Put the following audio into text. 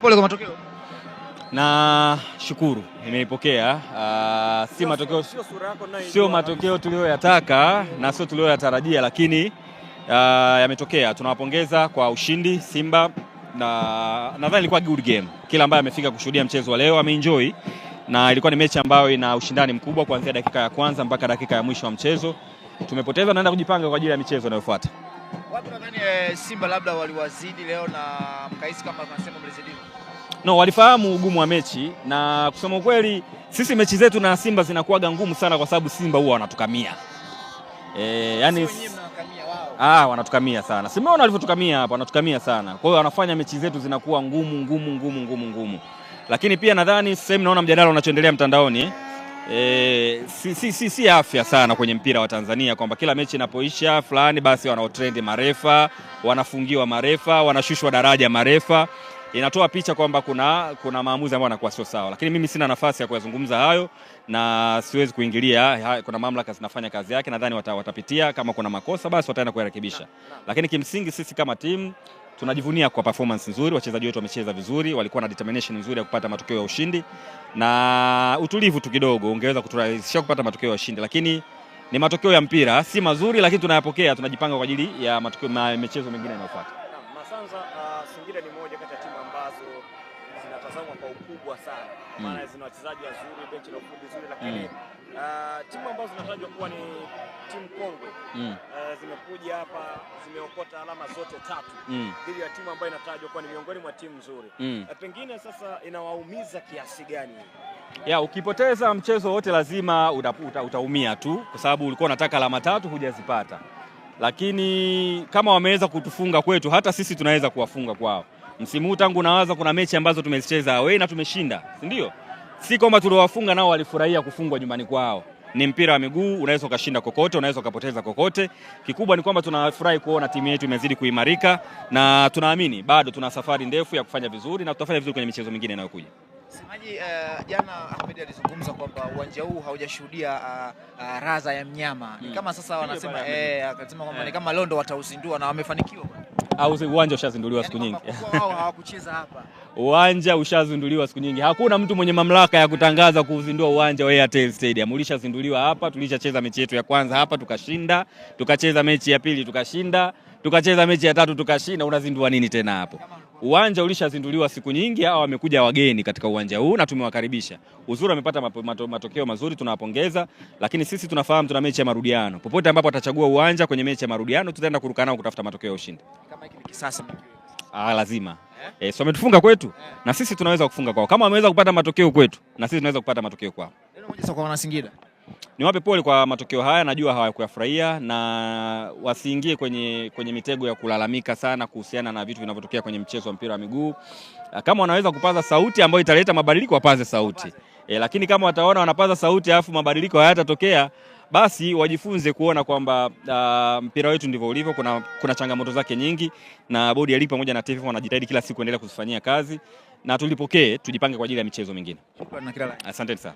Pole kwa matokeo. Na shukuru nimeipokea. Sio matokeo tuliyoyataka na sio tuliyoyatarajia, lakini yametokea. Tunawapongeza kwa ushindi Simba, na nadhani ilikuwa good game. Kila ambaye amefika kushuhudia mchezo wa leo ameenjoy, na ilikuwa ni mechi ambayo ina ushindani mkubwa kuanzia dakika ya kwanza mpaka dakika ya mwisho wa mchezo. Tumepoteza, naenda kujipanga kwa ajili ya michezo inayofuata. Wapi nadhani Simba labda waliwazidi leo na mkahisi kama tunasema mlizidi? No, walifahamu ugumu wa mechi, na kusema ukweli sisi mechi zetu na Simba zinakuwaga ngumu sana kwa sababu Simba huwa wanatukamia. Yani wanatukamia sana. Simeona walivyotukamia hapa, wanatukamia sana. Kwa hiyo wanafanya mechi zetu zinakuwa ngumu. Lakini pia nadhani sasa hivi naona mjadala unachoendelea mtandaoni si afya sana kwenye mpira wa Tanzania, kwamba kila mechi inapoisha fulani basi wanaotrend marefa, wanafungiwa marefa, wanashushwa daraja marefa. Inatoa picha kwamba kuna maamuzi ambayo yanakuwa sio sawa, lakini mimi sina nafasi ya kuyazungumza hayo na siwezi kuingilia. Kuna mamlaka zinafanya kazi yake, nadhani watapitia, kama kuna makosa basi wataenda kuyarekebisha. Lakini kimsingi sisi kama timu tunajivunia kwa performance nzuri, wachezaji wetu wamecheza vizuri, walikuwa na determination nzuri ya kupata matokeo ya ushindi, na utulivu tu kidogo ungeweza kuturahisisha kupata matokeo ya ushindi, lakini ni matokeo ya mpira, si mazuri, lakini tunayapokea, tunajipanga kwa ajili ya matokeo michezo mingine inayofuata. Masanza, Singida ni moja kati ya timu ambazo zinatazamwa kwa ukubwa sana, maana zina wachezaji wazuri, benchi la ufundi nzuri, lakini timu ambazo zinatajwa kuwa ni timu kongwe zimekuja hapa, zimeokota alama zote tatu dhidi ya timu ambayo inatajwa kuwa ni miongoni mwa timu nzuri. Pengine sasa inawaumiza kiasi gani? Ukipoteza mchezo wote lazima utaumia tu, kwa sababu ulikuwa unataka alama tatu hujazipata. Lakini kama wameweza kutufunga kwetu, hata sisi tunaweza kuwafunga kwao. Msimu huu tangu nawaza kuna mechi ambazo tumezicheza away na tumeshinda, si ndio? Si kwamba tuliwafunga nao walifurahia kufungwa nyumbani kwao. Ni mpira wa miguu, unaweza ukashinda kokote, unaweza ukapoteza kokote. Kikubwa ni kwamba tunafurahi kuona timu yetu imezidi kuimarika, na tunaamini bado tuna safari ndefu ya kufanya vizuri, na tutafanya vizuri kwenye michezo mingine inayokuja. Semaji, jana Ahmed alizungumza kwamba uwanja huu haujashuhudia raza ya mnyama. Ni kama sasa wanasema akasema kwamba ni kama Londo watauzindua, na wamefanikiwa. Au uwanja ushazinduliwa siku nyingi. Wao hawakucheza hapa. Uwanja ushazinduliwa siku nyingi. Hakuna mtu mwenye mamlaka ya kutangaza kuuzindua uwanja wa Airtel Stadium. Ulishazinduliwa hapa, tulishacheza mechi yetu ya kwanza hapa tukashinda, tukacheza mechi ya pili tukashinda, tukacheza mechi ya tatu tukashinda. Unazindua nini tena hapo? Uwanja ulishazinduliwa siku nyingi. Hao wamekuja wageni katika uwanja huu na tumewakaribisha. Uzuri wamepata matokeo mazuri, tunawapongeza, lakini sisi tunafahamu tuna mechi ya marudiano. Popote ambapo atachagua uwanja kwenye mechi ya marudiano tutaenda kuruka nao kutafuta matokeo ya ushindi. Kama hiki ni kisasa. Lazima. So wametufunga kwetu na sisi tunaweza kufunga kwao. Kama wameweza kupata matokeo kwetu na sisi tunaweza kupata matokeo kwao. Neno moja sasa kwa wana Singida. Niwape pole kwa matokeo haya, najua hawakuyafurahia, na wasiingie kwenye mitego ya kulalamika sana kuhusiana na vitu vinavyotokea kwenye mchezo wa mpira wa miguu. Kama wanaweza kupaza sauti ambayo italeta mabadiliko, wapaze sauti. Lakini kama wataona wanapaza sauti alafu mabadiliko hayatatokea, basi wajifunze kuona kwamba mpira wetu ndivyo ulivyo. Kuna changamoto zake nyingi, na bodi ya ligi pamoja na TFF wanajitahidi kila siku kuendelea kuzifanyia kazi, na tulipokee, tujipange kwa ajili ya michezo mingine. Shukrani na kila la heri. Asante sana.